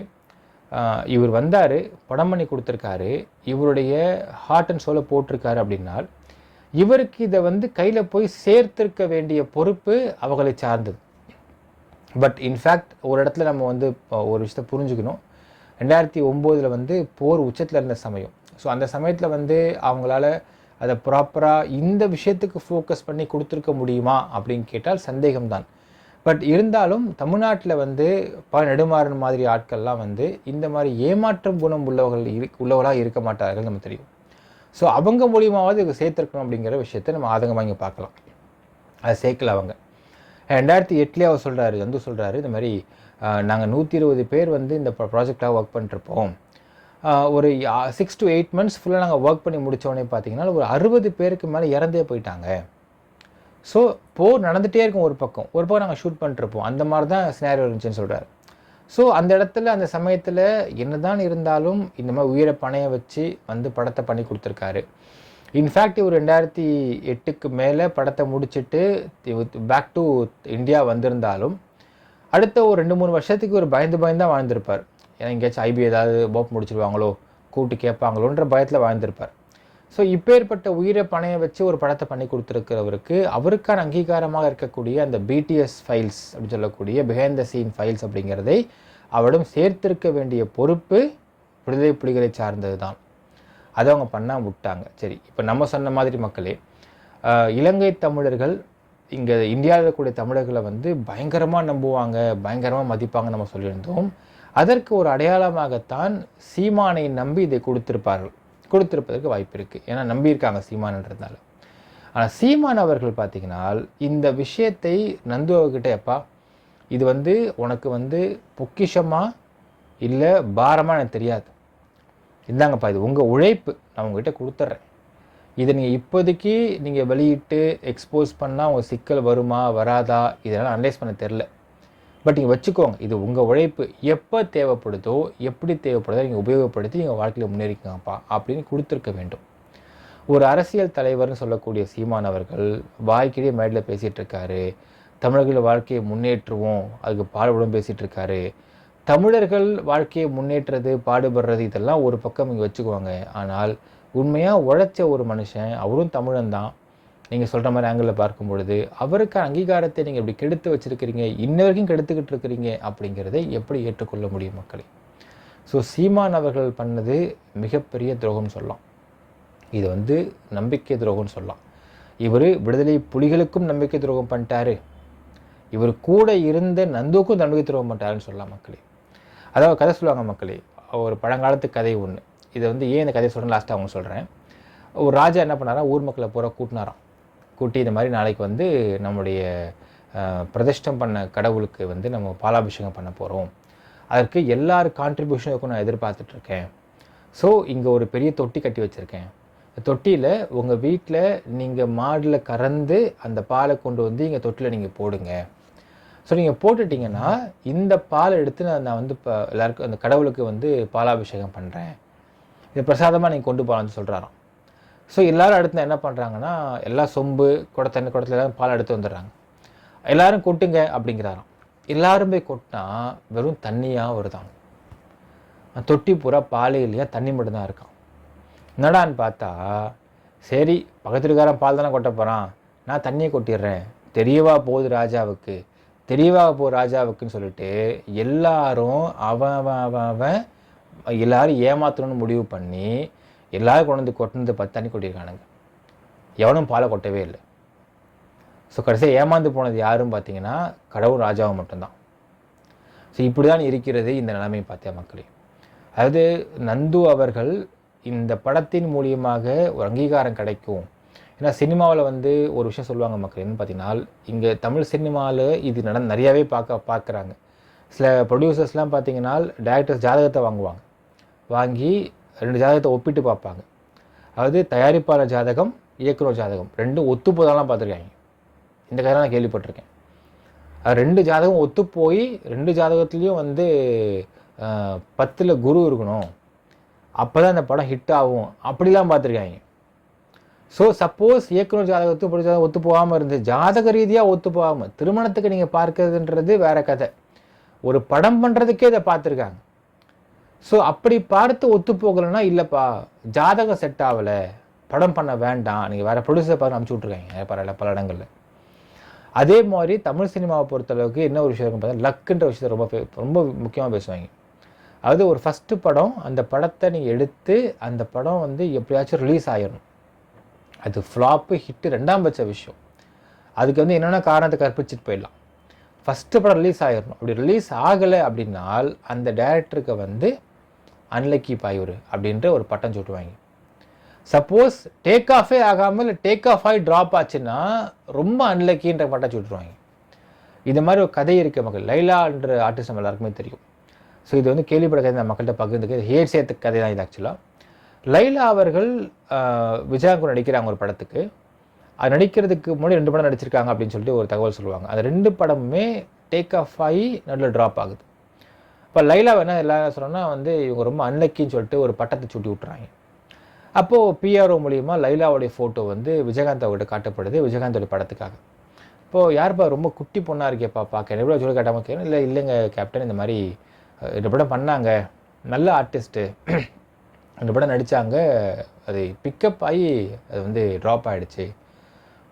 இவர் வந்தார், படம் பண்ணி கொடுத்துருக்காரு, இவருடைய ஹார்ட் அண்ட் சோலை போட்டிருக்காரு அப்படின்னால் இவருக்கு இதை கையில் போய் சேர்த்திருக்க வேண்டிய பொறுப்பு அவர்களை சார்ந்தது. பட் இன்ஃபேக்ட் ஒரு இடத்துல நம்ம ஒரு விஷயத்தை புரிஞ்சுக்கணும். 2009 போர் உச்சத்தில் இருந்த சமயம். ஸோ அந்த சமயத்தில் அவங்களால அதை ப்ராப்பராக இந்த விஷயத்துக்கு ஃபோக்கஸ் பண்ணி கொடுத்துருக்க முடியுமா அப்படின்னு கேட்டால் சந்தேகம்தான். பட் இருந்தாலும் தமிழ்நாட்டில் நெடுமாறன் மாதிரி ஆட்கள்லாம் இந்த மாதிரி ஏமாற்றம் குணம் உள்ளவர்களாக இருக்க மாட்டார்கள் நம்ம தெரியும். ஸோ அவங்க மூலியமாவது இதை சேர்த்துருக்கணும் அப்படிங்கிற விஷயத்தை நம்ம ஆதங்கமாக இங்கே பார்க்கலாம். அதை சேர்க்கல அவங்க. 2008 அவர் சொல்கிறாரு, சொல்கிறாரு, இந்த மாதிரி நாங்கள் 120 பேர் இந்த ப்ராஜெக்டாக ஒர்க் பண்ணிட்டுருப்போம். ஒரு 6 to 8 months ஃபுல்லாக நாங்கள் ஒர்க் பண்ணி முடித்தோடனே பார்த்தீங்கன்னா ஒரு 60 பேருக்கு மேலே இறந்தே போயிட்டாங்க. ஸோ போர் நடந்துகிட்டே இருக்கும் ஒரு பக்கம் நாங்கள் ஷூட் பண்ணிட்டுருப்போம். அந்த மாதிரி தான் சினாரியோ இருந்துச்சுன்னு சொல்கிறார். ஸோ அந்த இடத்துல அந்த சமயத்தில் என்னதான் இருந்தாலும் இந்த மாதிரி உயிரை பணைய வச்சு படத்தை பண்ணி கொடுத்துருக்காரு. இன்ஃபேக்ட் இவர் 2008க்கு மேலே படத்தை முடிச்சுட்டு பேக் டு இந்தியா வந்திருந்தாலும் அடுத்த ஒரு 2-3 வருஷத்துக்கு ஒரு பயந்து தான் வாழ்ந்திருப்பார். ஏன்னா எங்கேயாச்சும் ஐபி ஏதாவது போப் முடிச்சிருவாங்களோ, கூப்பிட்டு கேட்பாங்களோன்ற பயத்தில் வாழ்ந்திருப்பார். ஸோ இப்பேற்பட்ட உயிரை பணைய வச்சு ஒரு படத்தை பண்ணி கொடுத்துருக்கிறவருக்கு அவருக்கான அங்கீகாரமாக இருக்கக்கூடிய அந்த பிடிஎஸ் ஃபைல்ஸ் அப்படின்னு சொல்லக்கூடிய பிஹைண்ட் த சீன் ஃபைல்ஸ் அப்படிங்கிறதை அவரிடம் சேர்த்திருக்க வேண்டிய பொறுப்பு விடுதலை புலிகளை சார்ந்தது தான். அதை அவங்க பண்ணாமல் விட்டாங்க. சரி, இப்போ நம்ம சொன்ன மாதிரி மக்களே, இலங்கை தமிழர்கள் இங்கே இந்தியாவில் இருக்கக்கூடிய தமிழர்களை பயங்கரமாக நம்புவாங்க, பயங்கரமாக மதிப்பாங்க நம்ம சொல்லியிருந்தோம். அதற்கு ஒரு அடையாளமாகத்தான் சீமானை நம்பி இதை கொடுத்திருப்பதற்கு வாய்ப்பு இருக்குது. ஏன்னா நம்பியிருக்காங்க சீமானன்றதுனால. ஆனால் சீமான் அவர்கள் பார்த்தீங்கன்னா இந்த விஷயத்தை நந்து அவர்கிட்ட, எப்பா இது உனக்கு பொக்கிஷமா இல்லை பாரமாக எனக்கு தெரியாது, இந்தாங்கப்பா இது உங்கள் உழைப்பு, நான் உங்ககிட்ட கொடுத்துட்றேன், இதை நீங்கள் இப்போதைக்கு நீங்கள் வெளியிட்டு எக்ஸ்போஸ் பண்ணால் உங்கள் சிக்கல் வருமா வராதா இதெல்லாம் அனலைஸ் பண்ண தெரில. பட் நீங்கள் வச்சுக்கோங்க, இது உங்கள் உழைப்பு, எப்போ தேவைப்படுதோ எப்படி தேவைப்படுதோ நீங்கள் உபயோகப்படுத்தி நீங்கள் வாழ்க்கையில் முன்னேறிக்கங்கப்பா அப்படின்னு கொடுத்துருக்க வேண்டும். ஒரு அரசியல் தலைவர்னு சொல்லக்கூடிய சீமான் அவர்கள் வாய்க்கிடையே மேடையில் பேசிகிட்டு இருக்காரு, தமிழர்கள் வாழ்க்கையை முன்னேற்றுவோம் அதுக்கு பாடுபடும் பேசிகிட்டு இருக்காரு. தமிழர்கள் வாழ்க்கையை முன்னேற்றது பாடுபடுறது இதெல்லாம் ஒரு பக்கம் இங்கே வச்சுக்குவாங்க. ஆனால் உண்மையாக உழைச்ச ஒரு மனுஷன், அவரும் தமிழன் தான், நீங்கள் சொல்கிற மாதிரி ஆங்கிளில் பார்க்கும் பொழுது அவருக்கு அங்கீகாரத்தை நீங்கள் இப்படி கெடுத்து வச்சுருக்கிறீங்க, இன்ன வரைக்கும் கெடுத்துக்கிட்டு இருக்கிறீங்க அப்படிங்கிறதை எப்படி ஏற்றுக்கொள்ள முடியும் மக்களே? ஸோ சீமான் அவர்கள் பண்ணது மிகப்பெரிய துரோகம் சொல்லலாம். இது நம்பிக்கை துரோகம்னு சொல்லலாம். இவர் விடுதலை புலிகளுக்கும் நம்பிக்கை துரோகம் பண்ணிட்டாரு, இவர் கூட இருந்த நந்துவுக்கும் நம்பிக்கை துரோகம் பண்ணிட்டாருன்னு சொல்லலாம் மக்களே. அதாவது கதை சொல்லுவாங்க மக்களே, ஒரு பழங்காலத்து கதை ஒன்று. இதை ஏன் இந்த கதையை சொல்கிறேன் லாஸ்ட்டாக அவங்க சொல்கிறேன். ஒரு ராஜா என்ன பண்ணாரா, ஊர் மக்களை பூரா கூட்டினாராம். கூட்டி இந்த மாதிரி நாளைக்கு நம்முடைய பிரதிஷ்டம் பண்ண கடவுளுக்கு நம்ம பாலாபிஷேகம் பண்ண போகிறோம், அதற்கு எல்லாரும் கான்ட்ரிபியூஷனுக்கும் நான் எதிர்பார்த்துட்ருக்கேன். ஸோ இங்கே ஒரு பெரிய தொட்டி கட்டி வச்சுருக்கேன், தொட்டியில் உங்கள் வீட்டில் நீங்கள் மாடில் கறந்து அந்த பாலை கொண்டு இங்கே தொட்டியில் நீங்கள் போடுங்க. ஸோ நீங்கள் போட்டுட்டிங்கன்னா இந்த பாலை எடுத்து நான் இப்போ எல்லாருக்கும் அந்த கடவுளுக்கு பாலாபிஷேகம் பண்ணுறேன், இது பிரசாதமாக நீங்கள் கொண்டு போகலான்னு சொல்கிறாராம். ஸோ எல்லோரும் அடுத்து என்ன பண்ணுறாங்கன்னா, எல்லா சொம்பு குடத்தில் எல்லோரும் பால் எடுத்து வந்துடுறாங்க, எல்லோரும் கொட்டுங்க அப்படிங்கிறாராம். எல்லோரும் போய் கொட்டினா வெறும் தண்ணியாக வருதாங்க, தொட்டி பூரா பாலே இல்லையா, தண்ணி மட்டும்தான் இருக்கான். என்னடான்னு பார்த்தா, சரி பக்கத்துக்காரன் பால் தானே கொட்ட போகிறான், நான் தண்ணியை கொட்டிடுறேன், தெரியவா போகுது ராஜாவுக்குன்னு சொல்லிட்டு எல்லாரும் அவன் எல்லாரும் ஏமாத்தணும்னு முடிவு பண்ணி எல்லாரும் கொண்டு கொட்டினது 10 தண்ணி கொட்டியிருக்கானுங்க, எவனும் பாலை கொட்டவே இல்லை. ஸோ கடைசியாக ஏமாந்து போனது யாரும் பார்த்தீங்கன்னா கடவுள் ராஜாவும் மட்டும்தான். ஸோ இப்படி தான் இருக்கிறது இந்த நிலைமை பார்த்தியா மக்களே. அதாவது நந்து அவர்கள் இந்த படத்தின் மூலியமாக ஒரு அங்கீகாரம் கிடைக்கும். ஏன்னா சினிமாவில் வந்து ஒரு விஷயம் சொல்லுவாங்க மக்கள், என்னன்னு பார்த்தீங்கன்னா, இங்கே தமிழ் சினிமாவில் இது நிறையாவே பார்க்குறாங்க. சில ப்ரொடியூசர்ஸ்லாம் பார்த்தீங்கன்னா டேரக்டர்ஸ் ஜாதகத்தை வாங்குவாங்க, வாங்கி 2 ஜாதகத்தை ஒப்பிட்டு பார்ப்பாங்க. அதாவது தயாரிப்பாளர் ஜாதகம், இயக்குனர் ஜாதகம் ரெண்டும் ஒத்து போதாலாம் பார்த்துருக்காங்க. இந்த கதை நான் கேள்விப்பட்டிருக்கேன். அது 2 ஜாதகம் ஒத்து போய் 2 ஜாதகத்துலேயும் வந்து 10ல் குரு இருக்கணும், அப்போ தான் அந்த படம் ஹிட் ஆகும், அப்படிலாம் பார்த்துருக்காங்க. ஸோ சப்போஸ் இயக்குனர் ஜாதகத்து இப்படி ஜாதகம் ஒத்து போகாமல் இருந்து ஜாதக ரீதியாக ஒத்து போகாமல் திருமணத்துக்கு நீங்கள் பார்க்கறதுன்றது வேறு கதை. ஒரு படம் பண்ணுறதுக்கே இதை பார்த்துருக்காங்க. ஸோ அப்படி பார்த்து ஒத்து போகலைன்னா, இல்லைப்பா ஜாதகம் செட் ஆகலை, படம் பண்ண வேண்டாம், நீங்கள் வேறு ப்ரொடியூசர் பார்த்து அனுப்பிச்சி விட்ருக்காங்க பல இடங்களில். அதே மாதிரி தமிழ் சினிமாவை பொறுத்தளவுக்கு என்ன ஒரு விஷயம் பார்த்தா, லக்குன்ற விஷயத்தை ரொம்ப முக்கியமாக பேசுவாங்க. அதாவது ஒரு ஃபஸ்ட்டு படம், அந்த படத்தை நீங்கள் எடுத்து அந்த படம் வந்து எப்படியாச்சும் ரிலீஸ் ஆகிடணும். அது ஃப்ளாப்பு ஹிட்டு 2ஆம் பட்ச விஷயம். அதுக்கு வந்து என்னென்ன காரணத்தை கற்பிச்சுட்டு போயிடலாம். ஃபஸ்ட்டு படம் ரிலீஸ் ஆகிடணும். அப்படி ரிலீஸ் ஆகலை அப்படின்னால் அந்த டைரக்டருக்கு வந்து அன்லக்கி பாயூர் அப்படின்ற ஒரு பட்டம் சுட்டுவாங்க. சப்போஸ் டேக் ஆஃபே ஆகாமல் டேக் ஆஃப் ஆகி ட்ராப் ஆச்சுன்னா ரொம்ப அன்லக்கின்ற பட்டம் சுட்டுருவாங்க. இது மாதிரி ஒரு கதை இருக்க மக்கள். லைலான்ற ஆர்டிஸ்ட் நம்ம எல்லாருக்குமே தெரியும். ஸோ இது வந்து கேள்விப்பட கதை நான் மக்கள்கிட்ட பகிர்ந்துக்கு ஹேர் சேர்த்த கதை தான் இது. ஆக்சுவலாக லைலா அவர்கள் விஜயாங்க நடிக்கிறாங்க ஒரு படத்துக்கு. அது நடிக்கிறதுக்கு முன்னாடி 2 படம் நடிச்சிருக்காங்க அப்படின்னு சொல்லிட்டு ஒரு தகவல் சொல்லுவாங்க. அது 2 படமுமே டேக் ஆஃப் ஆகி நடுவில் ட்ராப் ஆகுது. இப்போ லைலா என்ன எல்லாரும் சொன்னோன்னா வந்து இவங்க ரொம்ப அன்லக்கின்னு சொல்லிட்டு ஒரு பட்டத்தை சுட்டி விட்டுறாங்க. அப்போது பிஆர்ஓ மூலிமா லைலாவுடைய ஃபோட்டோ வந்து விஜயகாந்த் அவர்கிட்ட காட்டப்படுது, விஜயகாந்தோடைய படத்துக்காக. இப்போது யாருப்பா ரொம்ப குட்டி பொண்ணாக இருக்கேப்பா பார்க்க, எவ்வளோ சொல்லி காட்டாமல் கேட்கணும். இல்லைங்க கேப்டன், இந்த மாதிரி 2 படம் பண்ணாங்க, நல்ல ஆர்டிஸ்ட்டு, 2 படம் நடித்தாங்க, அது பிக்கப் ஆகி அது வந்து ட்ராப் ஆகிடுச்சு.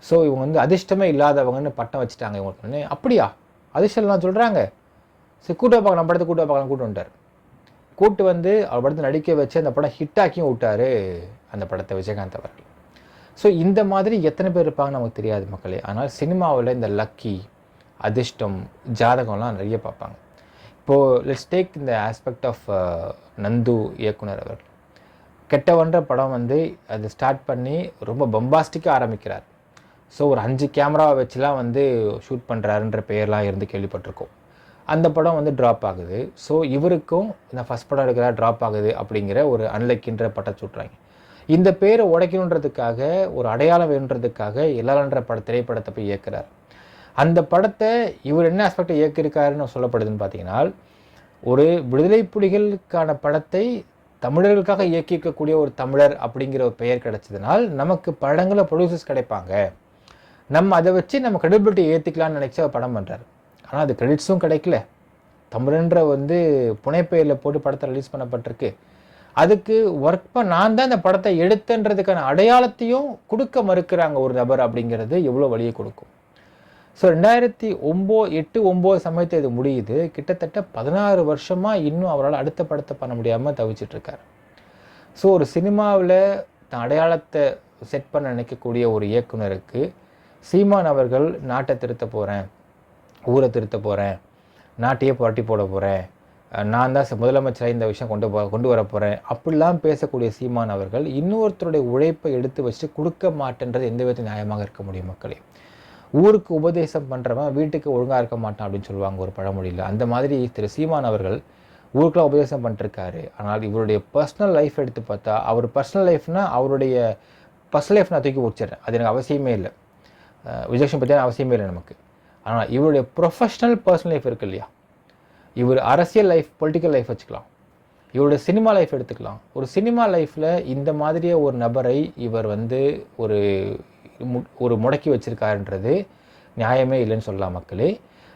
ஸோ இவங்க வந்து அதிர்ஷ்டமே இல்லாதவங்கன்னு பட்டம் வச்சுட்டாங்க இவங்களுக்கு. அப்படியா அதிர்ஷ்டம்லாம் சொல்கிறாங்க. சரி கூட்ட பார்க்கலாம், படத்தை கூட்ட பார்க்கலாம் கூட்டு வந்துட்டார். கூட்டு வந்து அவர் படத்தை நடிக்க வச்சு அந்த படம் ஹிட்டாக்கியும் விட்டார் அந்த படத்தை விஜயகாந்த் அவர்கள். ஸோ இந்த மாதிரி எத்தனை பேர் இருப்பாங்கன்னு நமக்கு தெரியாது மக்களே. ஆனால் சினிமாவில் இந்த லக்கி, அதிர்ஷ்டம், ஜாதகம்லாம் நிறைய பார்ப்பாங்க. இப்போது லெட்ஸ் டேக் இந்த ஆஸ்பெக்ட் ஆஃப் நந்து இயக்குனர் அவர். கெட்டவன்ற படம் வந்து அது ஸ்டார்ட் பண்ணி ரொம்ப பம்பாஸ்டிக்காக ஆரம்பிக்கிறார். ஸோ ஒரு 5 கேமராவை வச்சுலாம் வந்து ஷூட் பண்ணுறாருன்ற பெயர்லாம் இருந்து கேள்விப்பட்டிருக்கோம். அந்த படம் வந்து ட்ராப் ஆகுது. ஸோ இவருக்கும் இந்த ஃபஸ்ட் படம் எடுக்கிறா ட்ராப் ஆகுது அப்படிங்கிற ஒரு அன்லக்கின்ற பட்டம் சுட்டுறாங்க. இந்த பேரை உடைக்கணுன்றதுக்காக, ஒரு அடையாளம் வேணுன்றதுக்காக எல்லான்ற திரைப்படத்தை போய் இயக்குறார். அந்த படத்தை இவர் என்ன ஆஸ்பெக்டை இயக்கியிருக்காருன்னு சொல்லப்படுதுன்னு பார்த்தீங்கன்னா, ஒரு விடுதலை புலிகளுக்கான படத்தை தமிழர்களுக்காக இயக்கிக்கக்கூடிய ஒரு தமிழர் அப்படிங்கிற ஒரு பெயர் கிடைச்சதுனால் நமக்கு படங்களை ப்ரொடியூசர்ஸ் கிடைப்பாங்க, நம்ம அதை வச்சு நம்ம கிரெடிபிலிட்டி ஏற்றிக்கலாம்னு நினச்சி அவர் படம் பண்ணுறாரு. ஆனால் அது கிரெடிட்ஸும் கிடைக்கல. தமிழன்ற வந்து புனைப்பெயரில் போட்டு படத்தை ரிலீஸ் பண்ணப்பட்டிருக்கு. அதுக்கு நான் தான் இந்த படத்தை எடுத்தன்றதுக்கான அடையாளத்தையும் கொடுக்க மறுக்கிறாங்க ஒரு நபர். அப்படிங்கிறது எவ்வளோ வழியை கொடுக்கும். ஸோ 2008-9 சமயத்தை இது முடியுது. கிட்டத்தட்ட 16 வருஷமாக இன்னும் அவரால் அடுத்த படத்தை பண்ண முடியாமல் தவிச்சிட்ருக்கார். ஸோ ஒரு சினிமாவில் தான் அடையாளத்தை செட் பண்ண நினைக்கக்கூடிய ஒரு இயக்குனருக்கு சீமான் அவர்கள் நாட்டை திருத்த போகிறேன், ஊரை திருத்த போகிறேன், நாட்டையே புரட்டி போட போகிறேன், நான் தான் முதலமைச்சராக இந்த விஷயம் கொண்டு வர போகிறேன் அப்படிலாம் பேசக்கூடிய சீமான் அவர்கள் இன்னொருத்தருடைய உழைப்பை எடுத்து வச்சு கொடுக்க மாட்டேன்றது எந்த விதத்தில் நியாயமாக இருக்க முடியும் மக்களே. ஊருக்கு உபதேசம் பண்ணுறவன் வீட்டுக்கு ஒழுங்காக இருக்க மாட்டான் அப்படின்னு சொல்லுவாங்க ஒரு பழமொழியில். அந்த மாதிரி திரு சீமான் அவர்கள் ஊருக்குலாம் உபதேசம் பண்ணிருக்காரு. ஆனால் இவருடைய பர்சனல் லைஃப் எடுத்து பார்த்தா, அவர் பர்சனல் லைஃப்னால் அவருடைய பர்சனல் லைஃப் நான் தூக்கி முடிச்சிடுறேன், அது எனக்கு அவசியமே இல்லை, விஜயலட்சுமி பற்றி அவசியமே இல்லை நமக்கு. ஆனால் இவருடைய ப்ரொஃபஷ்னல் பர்சனல் லைஃப் இருக்குது இல்லையா, இவர் அரசியல் லைஃப், பொலிட்டிக்கல் லைஃப் வச்சுக்கலாம், இவருடைய சினிமா லைஃப் எடுத்துக்கலாம். ஒரு சினிமா லைஃப்பில் இந்த மாதிரியே ஒரு நபரை இவர் வந்து ஒரு முடக்கி வச்சிருக்காருன்றது நியாயமே இல்லைன்னு சொல்லலாம் மக்களே.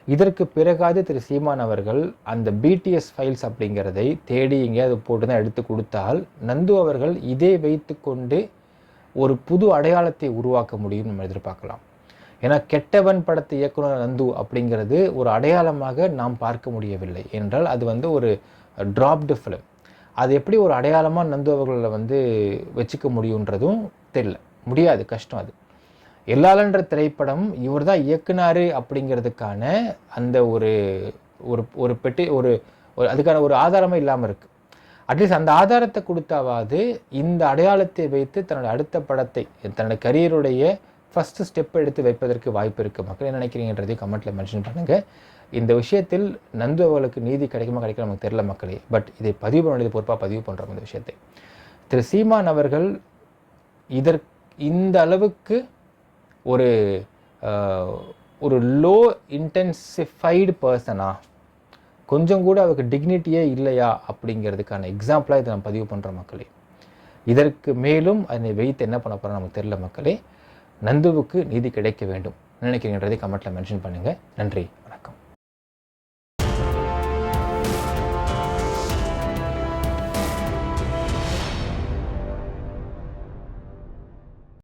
இதற்கு பிறகாது திரு சீமான் அவர்கள் அந்த பிடிஎஸ் ஃபைல்ஸ் அப்படிங்கிறதை தேடி எங்கேயாவது போட்டு தான் எடுத்து கொடுத்தால் நந்து அவர்கள் இதை வைத்து கொண்டு ஒரு புது அடையாளத்தை உருவாக்க முடியும் நம்ம எதிர்பார்க்கலாம். ஏன்னா கெட்டவன் படத்தை இயக்குனர் நந்து அப்படிங்கிறது ஒரு அடையாளமாக நாம் பார்க்க முடியவில்லை என்றால் அது வந்து ஒரு ட்ராப்டு ஃபிலிம். அது எப்படி ஒரு அடையாளமாக நந்து அவர்களை வந்து வச்சுக்க முடியுன்றதும் தெரியல, முடியாது, கஷ்டம். அது எல்லாலன்ற திரைப்படம் இவர் தான் இயக்குனாரு அப்படிங்கிறதுக்கான அந்த ஒரு ஒரு பெட்டி ஒரு அதுக்கான ஒரு ஆதாரமே இல்லாமல் இருக்குது. அட்லீஸ்ட் அந்த ஆதாரத்தை கொடுத்தாவது இந்த அடையாளத்தை வைத்து தன்னோட அடுத்த படத்தை தன்னோட கரியருடைய ஃபஸ்ட்டு ஸ்டெப் எடுத்து வைப்பதற்கு வாய்ப்பு இருக்குது. மக்கள் என்ன நினைக்கிறீங்கன்றதையும் கமெண்ட்டில் மென்ஷன் பண்ணுங்கள். இந்த விஷயத்தில் நந்து அவர்களுக்கு நீதி கிடைக்குமா கிடைக்கல நமக்கு தெரியல மக்களே. பட் இதை பதிவு பண்ண வேண்டியது பொறுப்பாக பதிவு பண்ணுறோம். இந்த விஷயத்தை திரு சீமான் அவர்கள் இந்த அளவுக்கு ஒரு ஒரு லோ இன்டென்சிஃபைடு பர்சனா, கொஞ்சம் கூட அவருக்கு டிக்னிட்டியே இல்லையா அப்படிங்கிறதுக்கான எக்ஸாம்பிளாக இதை நம்ம பதிவு பண்ணுறோம் மக்களே. இதற்கு மேலும் அதனை வைத்து என்ன பண்ண போகிறோம் நமக்கு தெரியல மக்களே. நந்துவுக்கு நீதி கிடைக்க வேண்டும் நினைக்கிறீங்கன்றதை கமெண்ட்டில் மென்ஷன் பண்ணுங்கள். நன்றி.